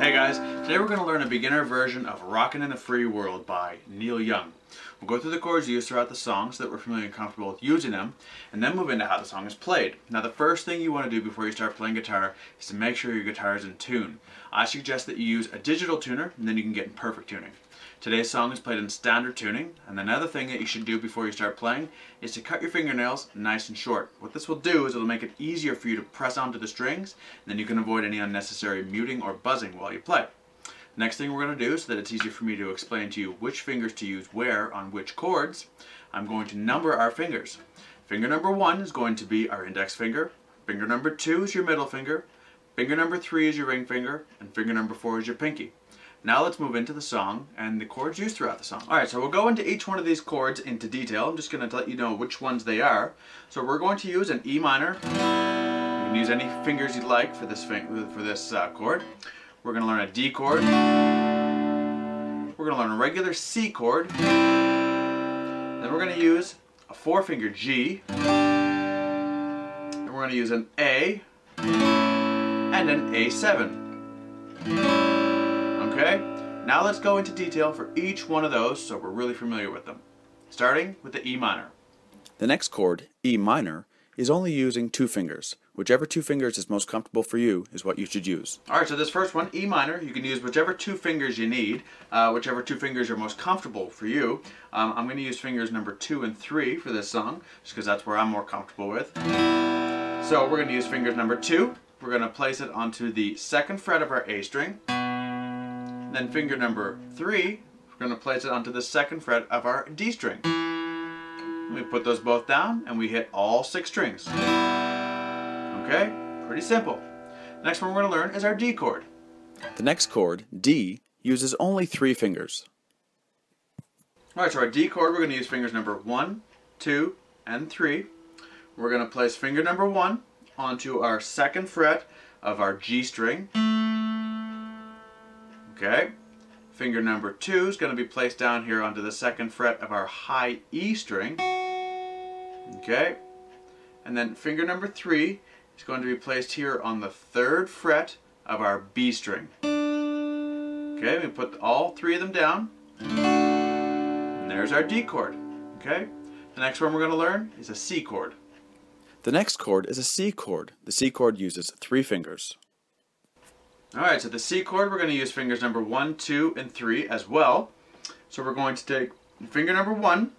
Hey guys, today we're going to learn a beginner version of Rockin' in a Free World by Neil Young. We'll go through the chords used throughout the song so that we're familiar and comfortable with using them, and then move into how the song is played. Now the first thing you want to do before you start playing guitar is to make sure your guitar is in tune. I suggest that you use a digital tuner, and then you can get in perfect tuning. Today's song is played in standard tuning, and another thing that you should do before you start playing is to cut your fingernails nice and short. What this will do is it'll make it easier for you to press onto the strings, and then you can avoid any unnecessary muting or buzzing while you play. Next thing we're going to do, so that it's easier for me to explain to you which fingers to use where on which chords, I'm going to number our fingers. Finger number 1 is going to be our index finger, finger number 2 is your middle finger, finger number 3 is your ring finger, and finger number 4 is your pinky. Now let's move into the song and the chords used throughout the song. Alright, so we'll go into each one of these chords into detail. I'm just going to let you know which ones they are. So we're going to use an E minor. You can use any fingers you'd like for this chord. We're going to learn a D chord. We're going to learn a regular C chord. Then we're going to use a 4-finger G. And we're going to use an A and an A7. Okay, now let's go into detail for each one of those so we're really familiar with them. Starting with the E minor. The next chord, E minor, is only using 2 fingers. Whichever 2 fingers is most comfortable for you is what you should use. Alright, so this first one, E minor, you can use whichever 2 fingers you need, whichever 2 fingers are most comfortable for you. I'm going to use fingers number 2 and 3 for this song, just because that's where I'm more comfortable with. So we're going to use fingers number 2. We're going to place it onto the 2nd fret of our A string. Then finger number 3, we're going to place it onto the 2nd fret of our D string. We put those both down and we hit all 6 strings. Okay, pretty simple. The next one we're going to learn is our D chord. The next chord, D, uses only 3 fingers. Alright, so our D chord, we're going to use fingers number 1, 2, and 3. We're going to place finger number 1 onto our 2nd fret of our G string. Okay, finger number 2 is going to be placed down here onto the 2nd fret of our high E string. Okay, and then finger number 3 is going to be placed here on the 3rd fret of our B string. Okay, we put all 3 of them down, and there's our D chord. Okay, the next one we're going to learn is a C chord. The next chord is a C chord. The C chord uses 3 fingers. Alright, so the C chord, we're going to use fingers number 1, 2, and 3 as well. So we're going to take finger number 1,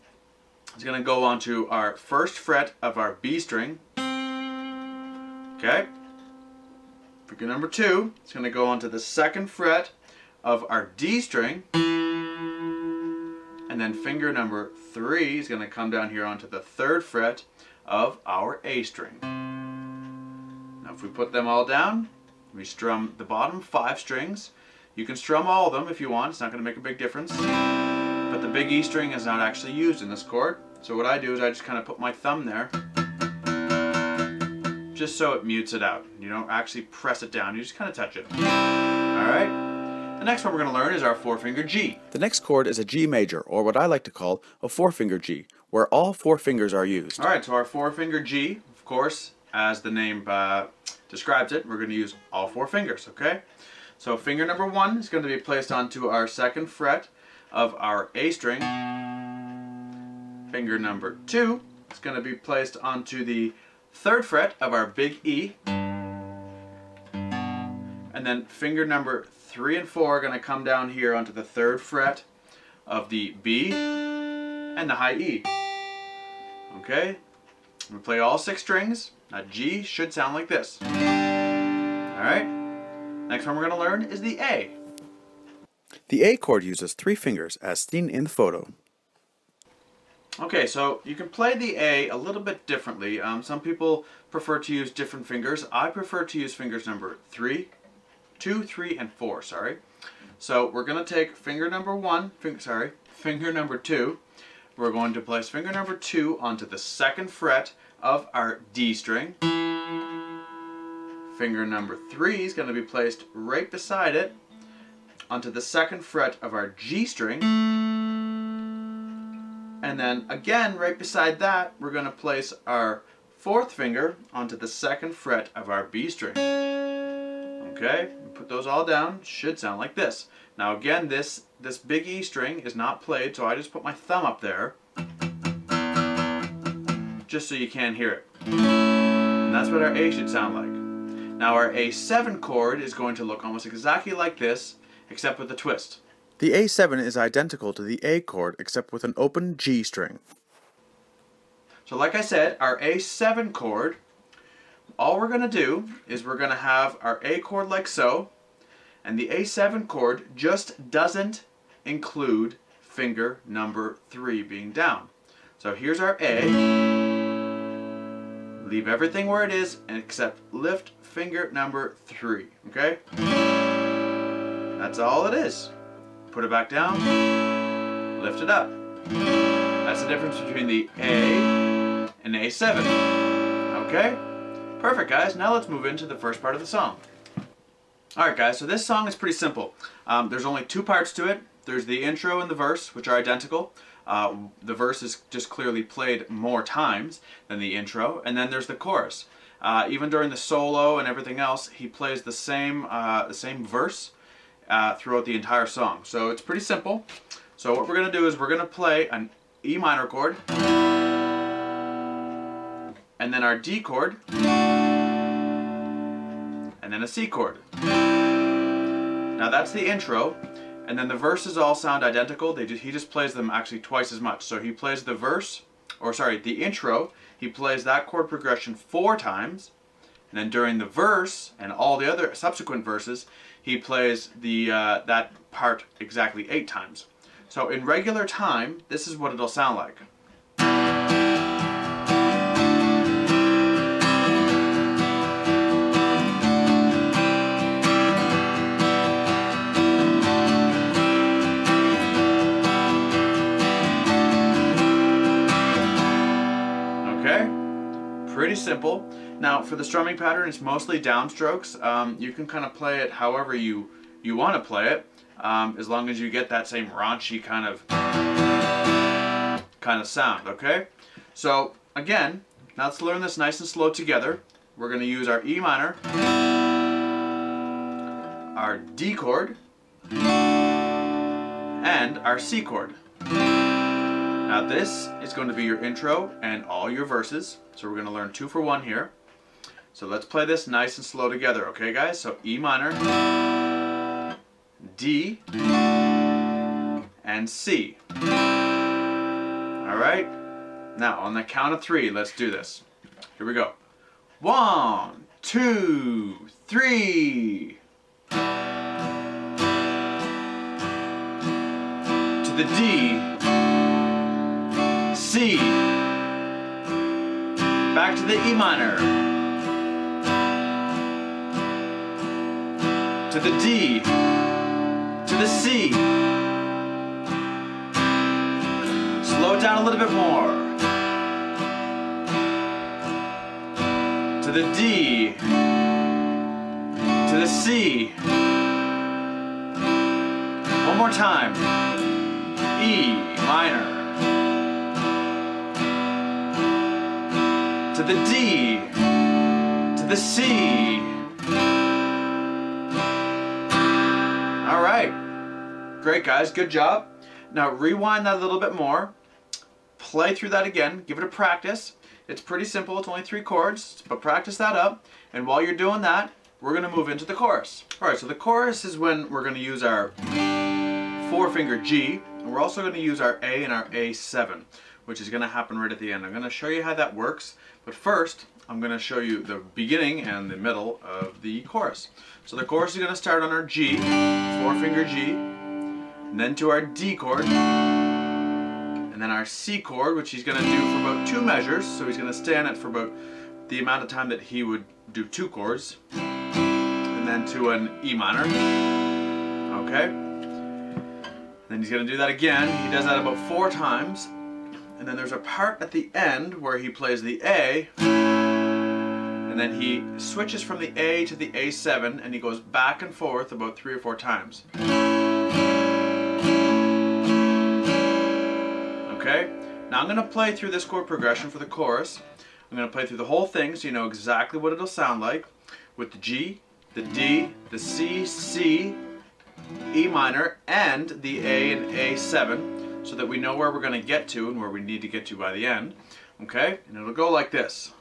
it's going to go onto our 1st fret of our B string. Okay. Finger number 2, it's going to go onto the 2nd fret of our D string. And then finger number 3 is going to come down here onto the 3rd fret of our A string. Now if we put them all down, we strum the bottom 5 strings. You can strum all of them if you want, it's not going to make a big difference. But the big E string is not actually used in this chord. So what I do is I just kind of put my thumb there, just so it mutes it out. You don't actually press it down, you just kind of touch it. Alright, the next one we're going to learn is our 4-finger G. The next chord is a G major, or what I like to call a 4-finger G, where all 4 fingers are used. Alright, so our 4-finger G, of course, as the name describes it, we're going to use all 4 fingers, okay? So finger number 1 is going to be placed onto our 2nd fret of our A string. Finger number 2 is going to be placed onto the 3rd fret of our big E. And then finger number 3 and 4 are going to come down here onto the 3rd fret of the B and the high E. Okay? We play all 6 strings. Now G should sound like this. Alright, next one we're going to learn is the A. The A chord uses 3 fingers as seen in the photo. Okay, so you can play the A a little bit differently. Some people prefer to use different fingers. I prefer to use fingers number 2, 3, and 4, sorry. So we're going to take finger number 2. We're going to place finger number 2 onto the 2nd fret of our D string. Finger number 3 is going to be placed right beside it onto the 2nd fret of our G string. And then again, right beside that, we're going to place our 4th finger onto the 2nd fret of our B string. Okay, put those all down. Should sound like this. Now again, this big E string is not played, so I just put my thumb up there, just so you can't hear it. And that's what our A should sound like. Now our A7 chord is going to look almost exactly like this, except with a twist. The A7 is identical to the A chord except with an open G string. So like I said, our A7 chord, all we're going to do is we're going to have our A chord like so, and the A7 chord just doesn't include finger number 3 being down. So here's our A, leave everything where it is and except lift finger number 3, okay? That's all it is. Put it back down, lift it up. That's the difference between the A and A7, okay? Perfect, guys. Now let's move into the first part of the song. Alright guys, so this song is pretty simple. There's only 2 parts to it. There's the intro and the verse, which are identical. The verse is just clearly played more times than the intro. And then there's the chorus. Even during the solo and everything else, he plays the same verse throughout the entire song. So it's pretty simple. So what we're going to do is we're going to play an E minor chord, and then our D chord, and then a C chord. Now that's the intro, and then the verses all sound identical. He just plays them actually twice as much. So he plays the the intro, he plays that chord progression 4 times, and then during the verse and all the other subsequent verses, he plays that part exactly 8 times. So in regular time, this is what it'll sound like. Pretty simple. Now for the strumming pattern, it's mostly downstrokes. You can kind of play it however you want to play it, as long as you get that same raunchy kind of sound. Okay. So again, now let's learn this nice and slow together. We're going to use our E minor, our D chord, and our C chord. Now this is going to be your intro and all your verses. So we're going to learn 2 for 1 here. So let's play this nice and slow together, okay guys? So E minor, D, and C. Alright? Now on the count of 3, let's do this. Here we go. 1, 2, 3. To the D, C, back to the E minor, to the D, to the C, slow it down a little bit more, to the D, to the C, one more time, E minor, to the D, to the C. Alright, great guys, good job. Now rewind that a little bit more, play through that again, give it a practice. It's pretty simple, it's only 3 chords, but practice that up. And while you're doing that, we're going to move into the chorus. Alright, so the chorus is when we're going to use our 4-finger G, and we're also going to use our A and our A7, which is going to happen right at the end. I'm going to show you how that works. But first, I'm going to show you the beginning and the middle of the chorus. So the chorus is going to start on our G, 4-finger G, and then to our D chord, and then our C chord, which he's going to do for about 2 measures. So he's going to stay on it for about the amount of time that he would do 2 chords, and then to an E minor. Okay? Then he's going to do that again. He does that about 4 times. And then there's a part at the end where he plays the A, and then he switches from the A to the A7, and he goes back and forth about 3 or 4 times. Okay? Now I'm going to play through this chord progression for the chorus. I'm going to play through the whole thing so you know exactly what it'll sound like with the G, the D, the C, C, E minor, and the A and A7, so that we know where we're going to get to and where we need to get to by the end. Okay? And it'll go like this.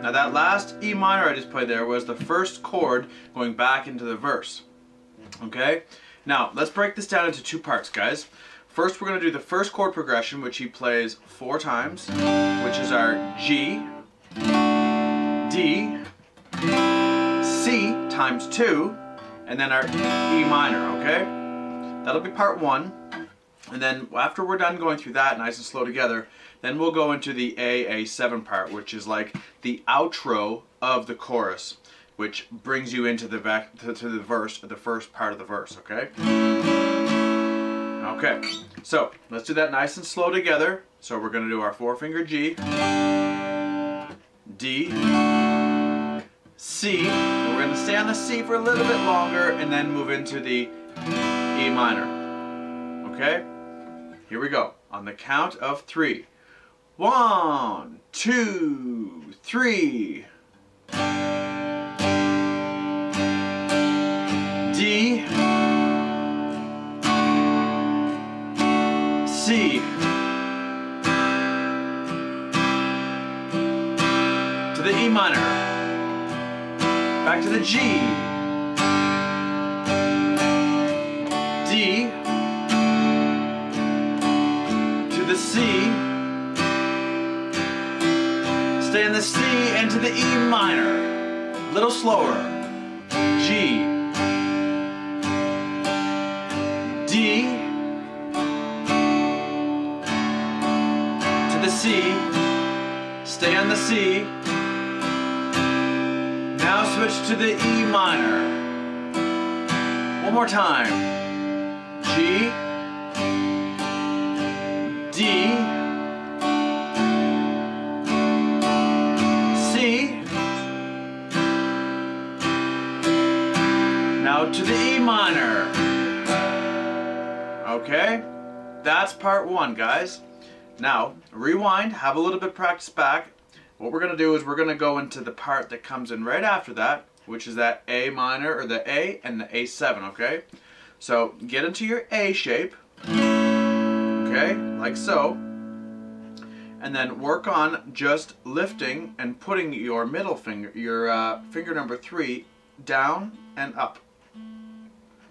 Now that last E minor I just played there was the first chord going back into the verse. Okay? Now, let's break this down into two parts, guys. First, we're going to do the first chord progression, which he plays 4 times, which is our G, D, C times 2, and then our E minor, okay? That'll be part 1. And then after we're done going through that nice and slow together, then we'll go into the A7 part, which is like the outro of the chorus, which brings you into the back to the verse, the first part of the verse, okay? Okay, so let's do that nice and slow together. So we're going to do our 4-finger G, D, C, and we're going to stay on the C for a little bit longer and then move into the E minor. Okay? Here we go. On the count of 3. 1, 2, 3. D, C, to the E minor, back to the G, D, to the C, stay in the C, and to the E minor, a little slower, G, D, to the C, stay on the C, now switch to the E minor, one more time, G, D, C, now to the E minor. Okay, that's part 1, guys. Now, rewind, have a little bit of practice back. What we're going to do is we're going to go into the part that comes in right after that, which is that A minor, or the A and the A7, okay? So, get into your A shape, okay, like so, and then work on just lifting and putting your middle finger, your finger number 3, down and up.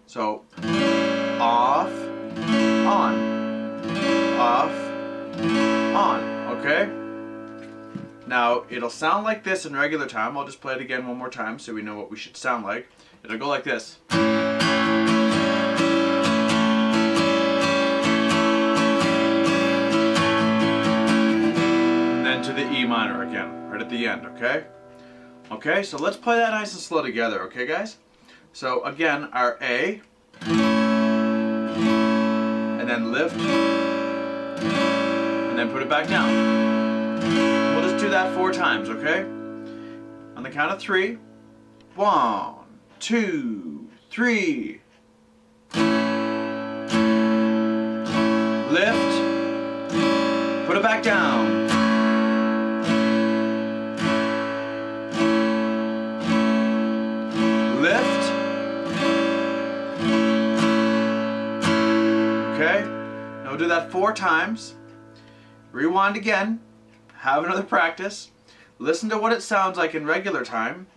So, off, on, off, on, okay? Now, it'll sound like this in regular time. I'll just play it again one more time so we know what we should sound like. It'll go like this. And then to the E minor again, right at the end, okay? Okay, so let's play that nice and slow together, okay, guys? So, again, our A, and then lift, and then put it back down. We'll just do that 4 times, okay? On the count of 3. 1, 2, 3. Lift, put it back down. Lift. Okay, now we'll do that 4 times. Rewind again, have another practice, listen to what it sounds like in regular time,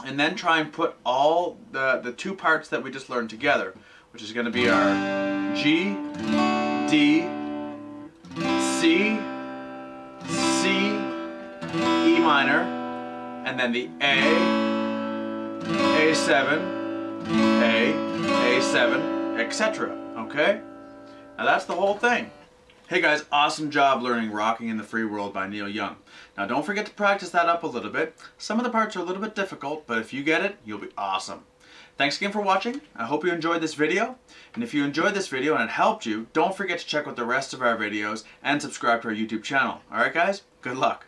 and then try and put all the 2 parts that we just learned together, which is going to be our G, D, C, C, E minor, and then the A, A7, A, A7, etc. Okay? Now that's the whole thing. Hey guys, awesome job learning Rocking in the Free World by Neil Young. Now don't forget to practice that up a little bit. Some of the parts are a little bit difficult, but if you get it, you'll be awesome. Thanks again for watching. I hope you enjoyed this video. And if you enjoyed this video and it helped you, don't forget to check out the rest of our videos and subscribe to our YouTube channel. Alright guys, good luck.